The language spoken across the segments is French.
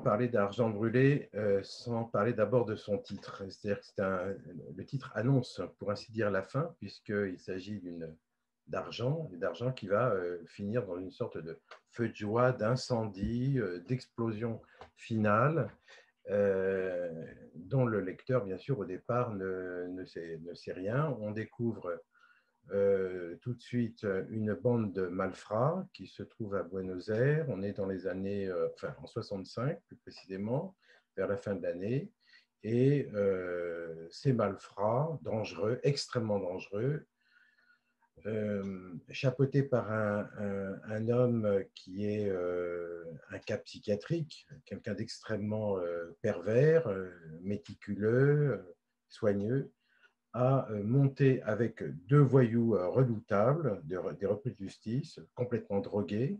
parler d'Argent brûlé sans parler d'abord de son titre. C'est-à-dire que le titre annonce, pour ainsi dire, la fin, puisqu'il s'agit d'argent qui va finir dans une sorte de feu de joie, d'incendie, d'explosion finale, dont le lecteur, bien sûr, au départ, ne sait rien. On découvre tout de suite une bande de malfrats qui se trouve à Buenos Aires. On est dans les années, en 65 plus précisément, vers la fin de l'année. Et ces malfrats, dangereux, extrêmement dangereux, chapeauté par un homme qui est un cas psychiatrique, quelqu'un d'extrêmement pervers, méticuleux, soigneux, a monté avec deux voyous redoutables, des repris de justice, complètement drogués,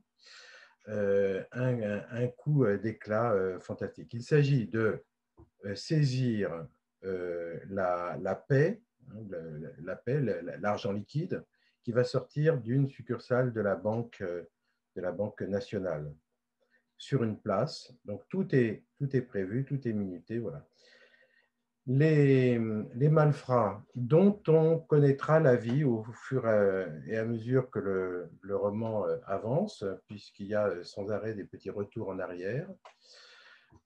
un coup d'éclat fantastique. Il s'agit de saisir la paix, l'argent liquide, qui va sortir d'une succursale de la Banque nationale sur une place. Donc tout est prévu, tout est minuté, voilà. Les malfrats dont on connaîtra la vie au fur et à mesure que le roman avance, puisqu'il y a sans arrêt des petits retours en arrière.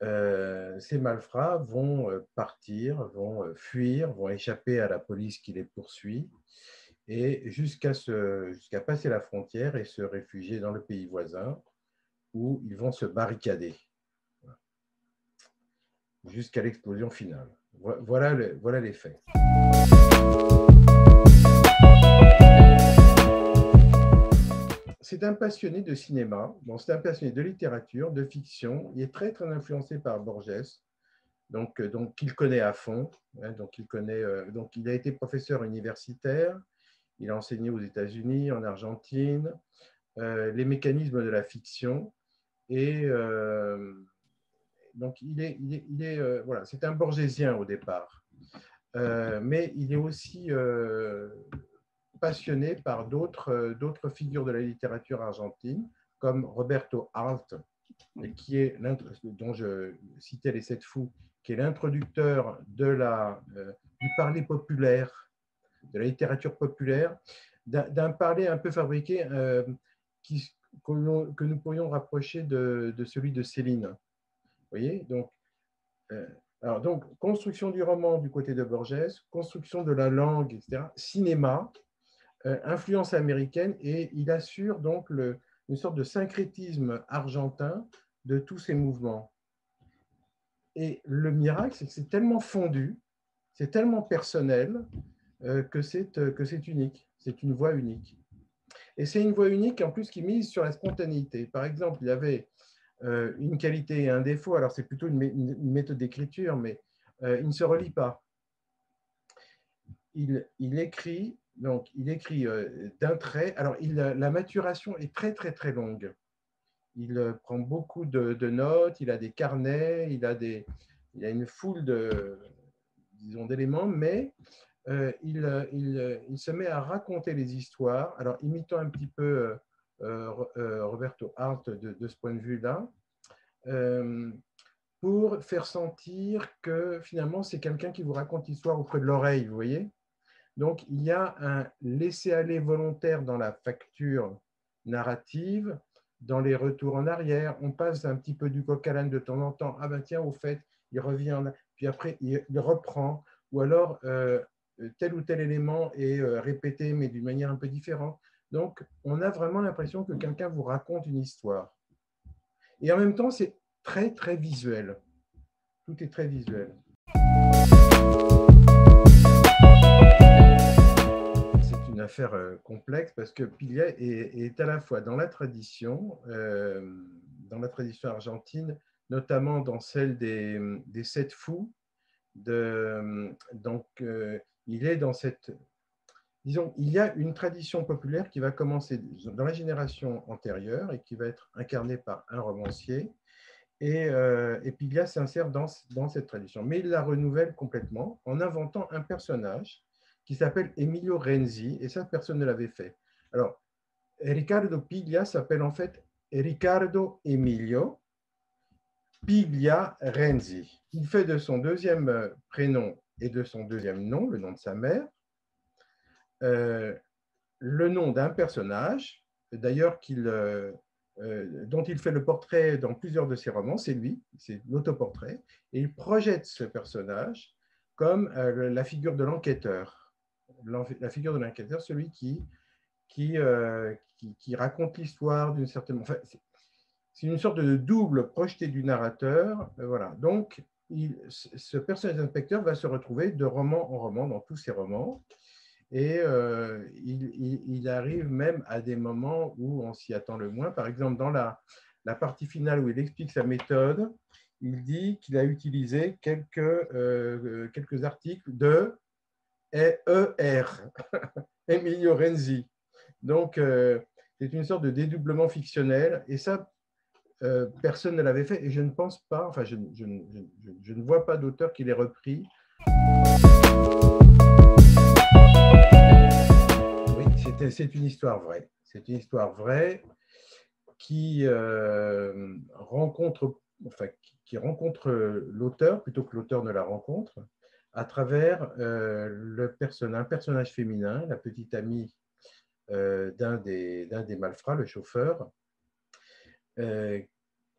Ces malfrats vont partir, vont fuir, vont échapper à la police qui les poursuit, et jusqu'à passer la frontière et se réfugier dans le pays voisin, où ils vont se barricader jusqu'à l'explosion finale. Voilà les faits. C'est un passionné de cinéma, bon, c'est un passionné de littérature, de fiction. Il est très, très influencé par Borges, donc qu'il connaît à fond. Hein, donc il a été professeur universitaire, il a enseigné aux États-Unis, en Argentine, les mécanismes de la fiction. Et donc, voilà, c'est un borgésien au départ. Mais il est aussi passionné par d'autres figures de la littérature argentine, comme Roberto Arlt, dont je citais Les Sept Fous, qui est l'introducteur du parler populaire, de la littérature populaire, d'un parler un peu fabriqué que nous pourrions rapprocher de celui de Céline. Vous voyez, donc, construction du roman du côté de Borges, construction de la langue, etc., cinéma, influence américaine, et il assure donc une sorte de syncrétisme argentin de tous ces mouvements. Et le miracle, c'est que c'est tellement fondu, c'est tellement personnel que c'est unique, c'est une voix unique. Et c'est une voix unique en plus qui mise sur la spontanéité. Par exemple, il y avait une qualité et un défaut, alors c'est plutôt une méthode d'écriture, mais il ne se relie pas. Il écrit d'un trait. Alors, la maturation est très, très, très longue. Il prend beaucoup de notes, il a des carnets, il a une foule d'éléments, mais il se met à raconter les histoires, alors imitant un petit peu Roberto Arlt de ce point de vue-là, pour faire sentir que finalement c'est quelqu'un qui vous raconte l'histoire auprès de l'oreille, vous voyez. Donc il y a un laisser-aller volontaire dans la facture narrative, dans les retours en arrière. On passe un petit peu du coq à l'âne de temps en temps. Ah ben tiens, au fait, il revient, puis après il reprend, ou alors tel ou tel élément est répété, mais d'une manière un peu différente. Donc, on a vraiment l'impression que quelqu'un vous raconte une histoire. Et en même temps, c'est très, très visuel. Tout est très visuel. C'est une affaire complexe parce que Piglia est à la fois dans la tradition argentine, notamment dans celle des Sept Fous. Donc, il est dans cette... Disons, il y a une tradition populaire qui va commencer dans la génération antérieure et qui va être incarnée par un romancier. Et Piglia s'insère dans cette tradition. Mais il la renouvelle complètement en inventant un personnage qui s'appelle Emilio Renzi, et ça, personne ne l'avait fait. Alors, Ricardo Piglia s'appelle en fait Ricardo Emilio, Piglia Renzi. Il fait de son deuxième prénom et de son deuxième nom, le nom de sa mère, le nom d'un personnage, d'ailleurs dont il fait le portrait dans plusieurs de ses romans, c'est lui, c'est l'autoportrait, et il projette ce personnage comme la figure de l'enquêteur, la figure de l'enquêteur, celui qui raconte l'histoire d'une certaine... Enfin, c'est une sorte de double projeté du narrateur. Voilà. Donc, ce personnage d'inspecteur va se retrouver de roman en roman dans tous ses romans. Et il arrive même à des moments où on s'y attend le moins. Par exemple, dans la partie finale où il explique sa méthode, il dit qu'il a utilisé quelques articles de ER, Emilio Renzi. Donc, c'est une sorte de dédoublement fictionnel. Et ça, personne ne l'avait fait. Et je ne pense pas, enfin, je ne vois pas d'auteur qui l'ait repris. C'est une histoire vraie. C'est une histoire vraie qui rencontre l'auteur plutôt que l'auteur ne la rencontre à travers un personnage féminin, la petite amie d'un des malfrats, le chauffeur,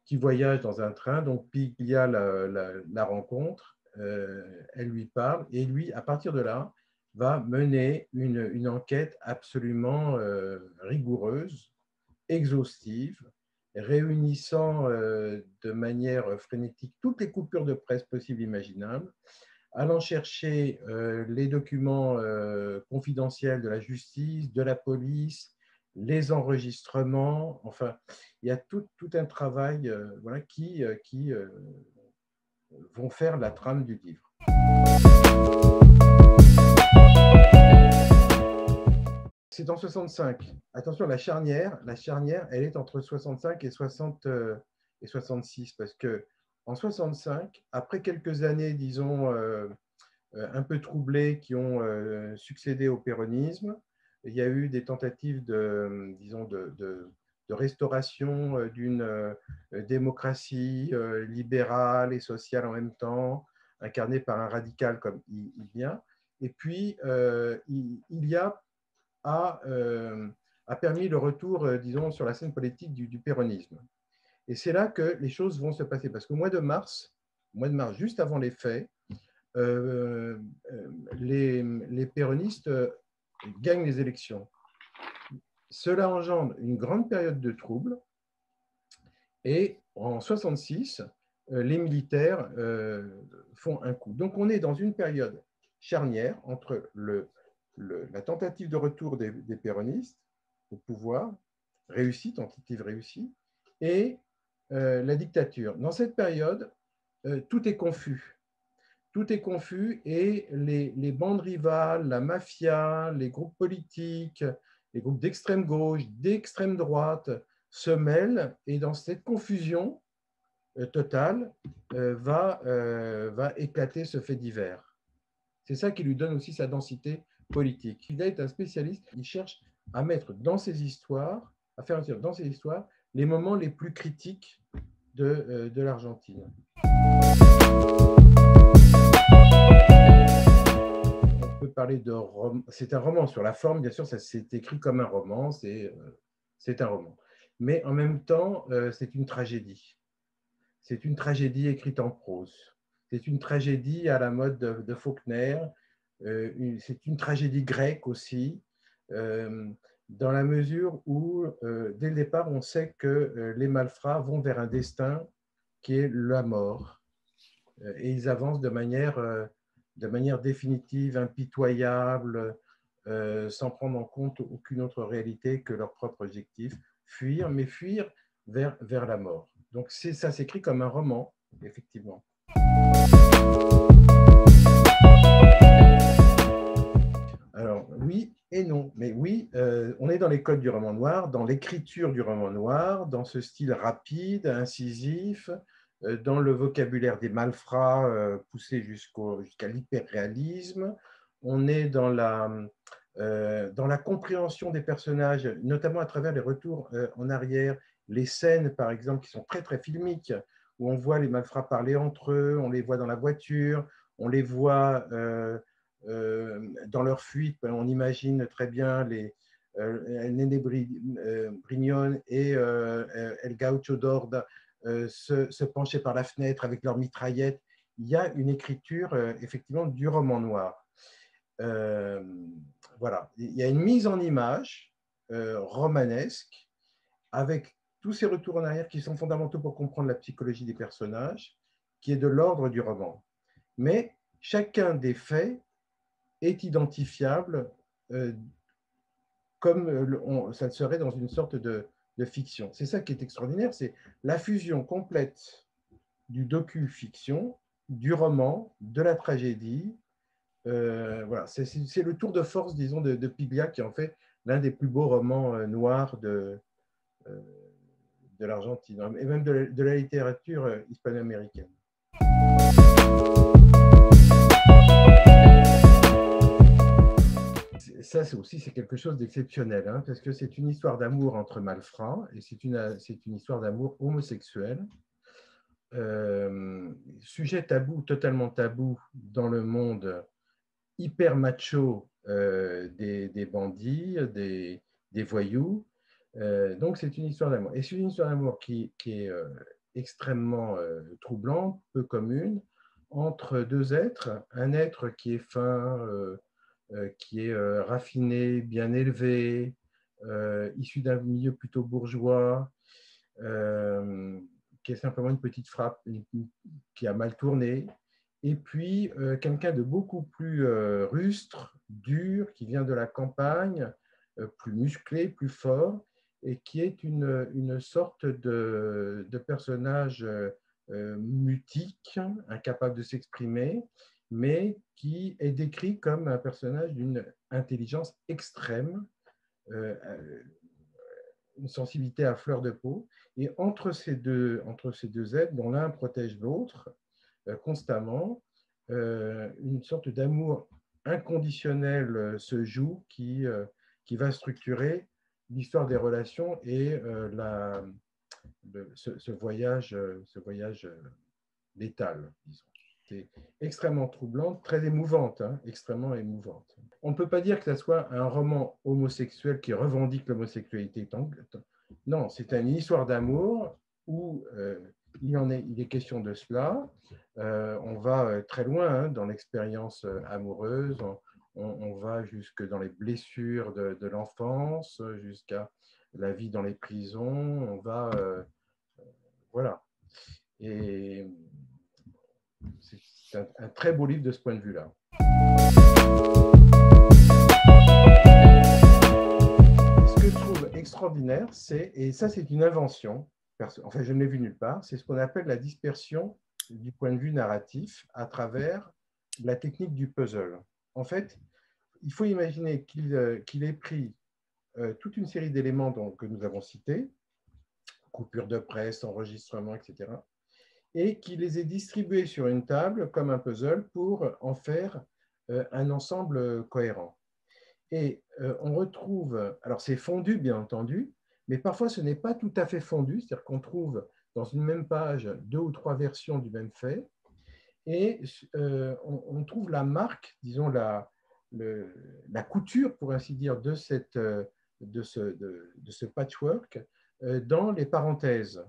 qui voyage dans un train. Donc Piglia la rencontre, elle lui parle et lui, à partir de là, va mener une enquête absolument rigoureuse, exhaustive, réunissant de manière frénétique toutes les coupures de presse possibles et imaginables, allant chercher les documents confidentiels de la justice, de la police, les enregistrements, enfin, il y a tout un travail voilà, qui vont faire la trame du livre. C'est en 65. Attention, la charnière, elle est entre 65 et 66, parce que en 65, après quelques années, disons, un peu troublées qui ont succédé au péronisme, il y a eu des tentatives disons, de restauration d'une démocratie libérale et sociale en même temps, incarnée par un radical comme Illia. Et puis, a permis le retour, disons, sur la scène politique du péronisme. Et c'est là que les choses vont se passer, parce qu'au mois de mars, juste avant les faits, les péronistes gagnent les élections. Cela engendre une grande période de troubles, et en 66, les militaires font un coup. Donc on est dans une période charnière entre la tentative de retour des péronistes au pouvoir, tentative réussie, et la dictature. Dans cette période, tout est confus. Tout est confus et les bandes rivales, la mafia, les groupes politiques, les groupes d'extrême gauche, d'extrême droite se mêlent, et dans cette confusion totale va éclater ce fait divers. C'est ça qui lui donne aussi sa densité politique. Il est un spécialiste, il cherche à mettre dans ses histoires, à faire dans ses histoires les moments les plus critiques de l'Argentine. On peut parler de roman. C'est un roman sur la forme, bien sûr, ça s'est écrit comme un roman, c'est un roman. Mais en même temps, c'est une tragédie. C'est une tragédie écrite en prose. C'est une tragédie à la mode de Faulkner. C'est une tragédie grecque aussi, dans la mesure où, dès le départ, on sait que les malfrats vont vers un destin qui est la mort. Et ils avancent de manière définitive, impitoyable, sans prendre en compte aucune autre réalité que leur propre objectif, fuir, mais fuir vers la mort. Donc ça s'écrit comme un roman, effectivement. Alors oui et non, mais oui, on est dans les codes du roman noir, dans l'écriture du roman noir, dans ce style rapide, incisif, dans le vocabulaire des malfrats poussé jusqu'à l'hyperréalisme. On est dans la compréhension des personnages, notamment à travers les retours en arrière, les scènes, par exemple, qui sont très, très filmiques, où on voit les malfrats parler entre eux, on les voit dans la voiture, on les voit dans leur fuite. On imagine très bien Néné Brignone et El Gaucho Dorda se pencher par la fenêtre avec leurs mitraillettes. Il y a une écriture effectivement du roman noir. Voilà. Il y a une mise en image romanesque avec tous ces retours en arrière qui sont fondamentaux pour comprendre la psychologie des personnages, qui est de l'ordre du roman. Mais chacun des faits est identifiable comme ça serait dans une sorte de fiction. C'est ça qui est extraordinaire, c'est la fusion complète du docu-fiction, du roman, de la tragédie. Voilà, c'est le tour de force, disons, de Piglia, qui en fait l'un des plus beaux romans noirs de l'Argentine, et même de la littérature hispano-américaine. Ça aussi, c'est quelque chose d'exceptionnel, hein, parce que c'est une histoire d'amour entre malfrats, et c'est une histoire d'amour homosexuel. Sujet tabou, totalement tabou dans le monde hyper macho des bandits, des voyous. Donc, c'est une histoire d'amour. Et c'est une histoire d'amour qui est extrêmement troublante, peu commune, entre deux êtres. Un être qui est fin, qui est raffiné, bien élevé, issu d'un milieu plutôt bourgeois, qui est simplement une petite frappe, qui a mal tourné. Et puis, quelqu'un de beaucoup plus rustre, dur, qui vient de la campagne, plus musclé, plus fort, et qui est une sorte de personnage mutique, incapable de s'exprimer, mais qui est décrit comme un personnage d'une intelligence extrême, une sensibilité à fleur de peau. Et entre ces deux êtres, dont l'un protège l'autre constamment, une sorte d'amour inconditionnel se joue qui va structurer l'histoire des relations et ce voyage létal, disons. C'est extrêmement troublante, très émouvante, hein, extrêmement émouvante. On ne peut pas dire que ce soit un roman homosexuel qui revendique l'homosexualité. Non, c'est une histoire d'amour où il est question de cela. On va très loin hein, dans l'expérience amoureuse, on va jusque dans les blessures de l'enfance, jusqu'à la vie dans les prisons, on va... voilà. Et c'est un très beau livre de ce point de vue-là. Ce que je trouve extraordinaire, et ça c'est une invention, enfin je ne l'ai vu nulle part, c'est ce qu'on appelle la dispersion du point de vue narratif à travers la technique du puzzle. En fait, il faut imaginer qu'il ait pris toute une série d'éléments que nous avons cités, coupure de presse, enregistrement, etc., et qu'il les ait distribués sur une table comme un puzzle pour en faire un ensemble cohérent. Et on retrouve, alors c'est fondu bien entendu, mais parfois ce n'est pas tout à fait fondu, c'est-à-dire qu'on trouve dans une même page 2 ou 3 versions du même fait, et on trouve la marque, disons la couture, pour ainsi dire, de ce patchwork dans les parenthèses.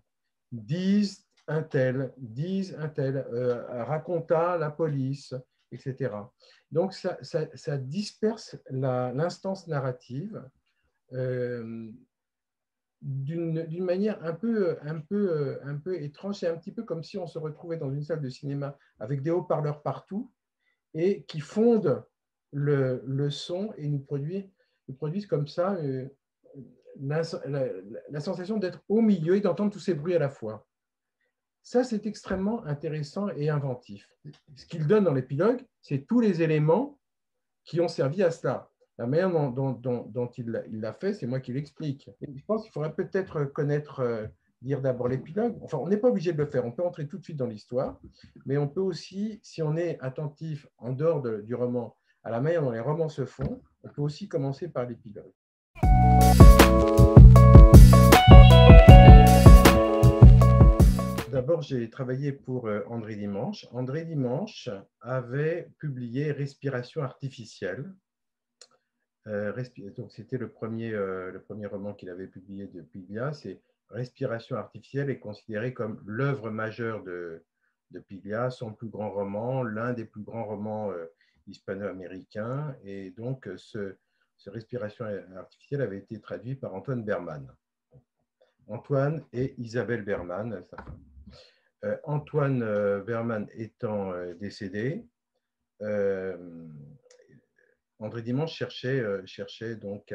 Disent un tel, raconta la police, etc. Donc, ça disperse l'instance narrative d'une manière un peu étrange. C'est un petit peu comme si on se retrouvait dans une salle de cinéma avec des haut-parleurs partout et qui fondent le son et nous produisent comme ça la sensation d'être au milieu et d'entendre tous ces bruits à la fois. Ça, c'est extrêmement intéressant et inventif. Ce qu'il donne dans l'épilogue, c'est tous les éléments qui ont servi à cela. La manière dont il l'a fait, c'est moi qui l'explique. Je pense qu'il faudrait peut-être lire d'abord l'épilogue. Enfin, on n'est pas obligé de le faire. On peut entrer tout de suite dans l'histoire, mais on peut aussi, si on est attentif en dehors du roman, à la manière dont les romans se font, on peut aussi commencer par l'épilogue. d'abord, j'ai travaillé pour André Dimanche. André Dimanche avait publié Respiration artificielle. Donc, c'était le premier roman qu'il avait publié de Piglia. C'est Respiration artificielle est considéré comme l'œuvre majeure de Piglia, son plus grand roman, l'un des plus grands romans hispano-américains. Et donc, ce Respiration artificielle avait été traduit par Antoine Berman. Antoine et Isabelle Berman, sa femme. Antoine Berman étant décédé, André Dimanche cherchait donc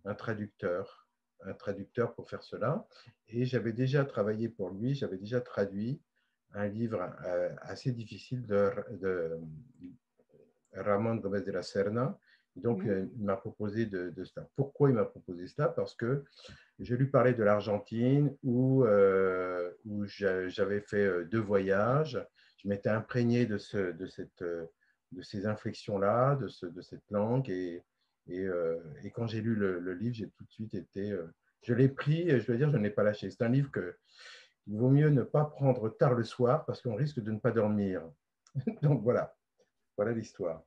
un traducteur pour faire cela. Et j'avais déjà travaillé pour lui, j'avais déjà traduit un livre assez difficile de Ramón Gómez de la Serna. Donc, il m'a proposé de cela. Pourquoi il m'a proposé cela? Parce que je lui parlais de l'Argentine où j'avais fait 2 voyages. Je m'étais imprégné de ces inflexions-là, de cette langue. Et quand j'ai lu le livre, j'ai tout de suite été… je l'ai pris et je dois dire, je ne l'ai pas lâché. C'est un livre qu'il vaut mieux ne pas prendre tard le soir parce qu'on risque de ne pas dormir. Donc voilà l'histoire.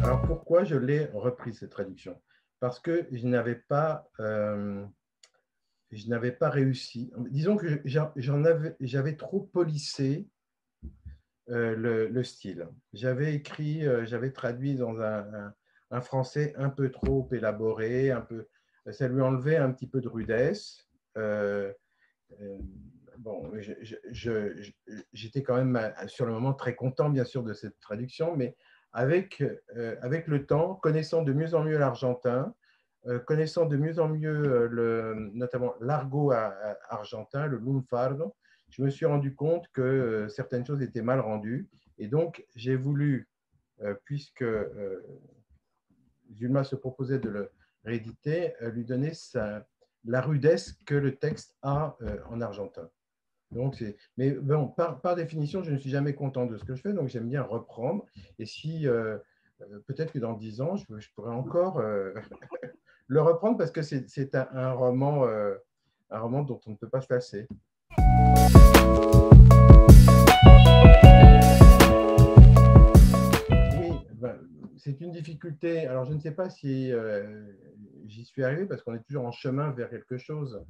Alors pourquoi je l'ai repris, cette traduction? Parce que je n'avais pas réussi. Disons que j'avais trop polissé le style. J'avais traduit dans un français un peu trop élaboré, ça lui enlevait un petit peu de rudesse. Bon, j'étais quand même sur le moment très content, bien sûr, de cette traduction, mais avec le temps, connaissant de mieux en mieux l'argentin, connaissant de mieux en mieux notamment l'argot argentin, le lunfardo, je me suis rendu compte que certaines choses étaient mal rendues. Et donc, j'ai voulu, puisque Zulma se proposait de le rééditer, lui donner la rudesse que le texte a en argentin. Donc, mais bon, par définition, je ne suis jamais content de ce que je fais, donc j'aime bien reprendre. Et si, peut-être que dans 10 ans, je pourrais encore le reprendre parce que c'est un roman dont on ne peut pas se lasser. Oui, ben, c'est une difficulté. Alors, je ne sais pas si j'y suis arrivé parce qu'on est toujours en chemin vers quelque chose.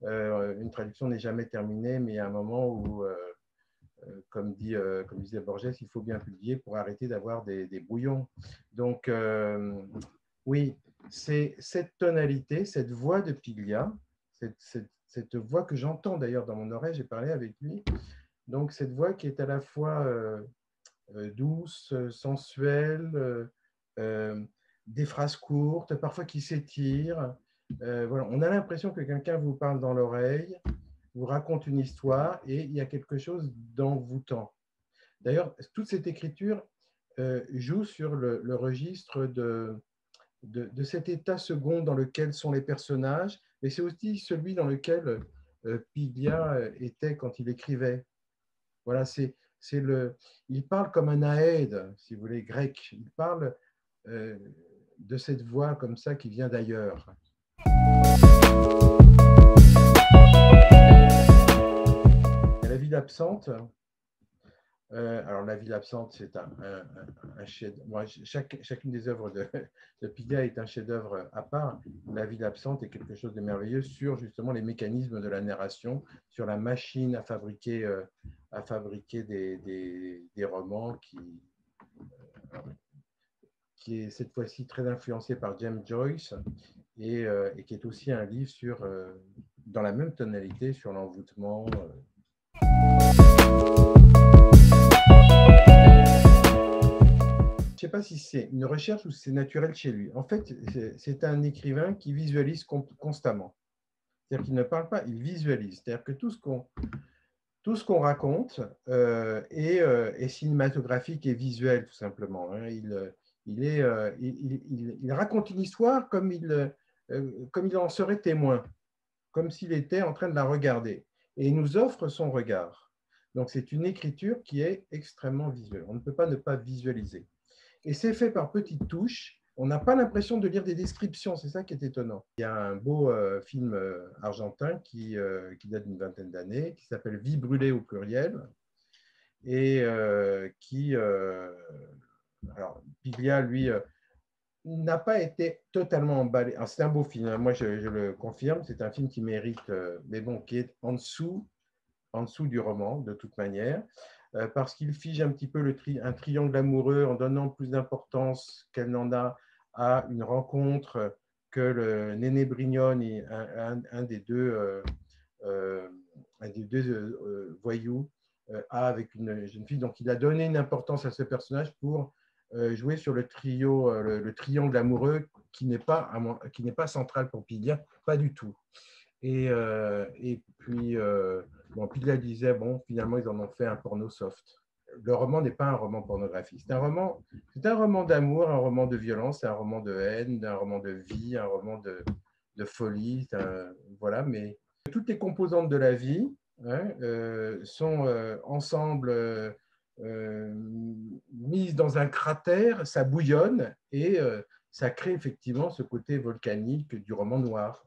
Une traduction n'est jamais terminée, mais il y a un moment où, comme disait Borges, il faut bien publier pour arrêter d'avoir des brouillons. Donc, oui, c'est cette tonalité, cette voix de Piglia, cette voix que j'entends d'ailleurs dans mon oreille, j'ai parlé avec lui, donc cette voix qui est à la fois douce, sensuelle, des phrases courtes, parfois qui s'étirent. Voilà. On a l'impression que quelqu'un vous parle dans l'oreille, vous raconte une histoire et il y a quelque chose d'envoûtant. D'ailleurs, toute cette écriture joue sur le registre de cet état second dans lequel sont les personnages, mais c'est aussi celui dans lequel Piglia était quand il écrivait. Voilà, il parle comme un aède, si vous voulez, grec. Il parle de cette voix comme ça qui vient d'ailleurs. La ville absente. Alors, La ville absente, c'est un chef-d'œuvre. Chacune des œuvres de Piglia est un chef-d'œuvre à part. La ville absente est quelque chose de merveilleux sur justement les mécanismes de la narration, sur la machine à fabriquer des romans qui est cette fois-ci très influencé par James Joyce et qui est aussi un livre dans la même tonalité sur l'envoûtement. Je ne sais pas si c'est une recherche ou si c'est naturel chez lui. En fait, c'est un écrivain qui visualise constamment. C'est-à-dire qu'il ne parle pas, il visualise. C'est-à-dire que tout ce qu'on raconte est cinématographique et visuel, tout simplement. Il raconte une histoire comme il en serait témoin, comme s'il était en train de la regarder. Et il nous offre son regard. Donc, c'est une écriture qui est extrêmement visuelle. On ne peut pas ne pas visualiser. Et c'est fait par petites touches. on n'a pas l'impression de lire des descriptions, c'est ça qui est étonnant. Il y a un beau film argentin qui date d'une vingtaine d'années, qui s'appelle Vie brûlée au pluriel, et alors, Piglia, lui, n'a pas été totalement emballé. C'est un beau film, hein. Moi je le confirme, c'est un film qui mérite, mais bon, qui est en dessous du roman, de toute manière, parce qu'il fige un petit peu un triangle amoureux en donnant plus d'importance qu'elle n'en a à une rencontre que le Néné Brignone, un des deux, voyous, a avec une jeune fille. Donc, il a donné une importance à ce personnage pour jouer sur le triangle amoureux qui n'est pas central pour Piglia, pas du tout. Et puis, bon, Piglia disait, bon, finalement, ils en ont fait un porno soft. Le roman n'est pas un roman pornographique. C'est un roman d'amour, un roman de violence, un roman de haine, un roman de vie, un roman de folie. Voilà, mais toutes les composantes de la vie, hein, sont ensemble mises dans un cratère, ça bouillonne et ça crée effectivement ce côté volcanique du roman noir.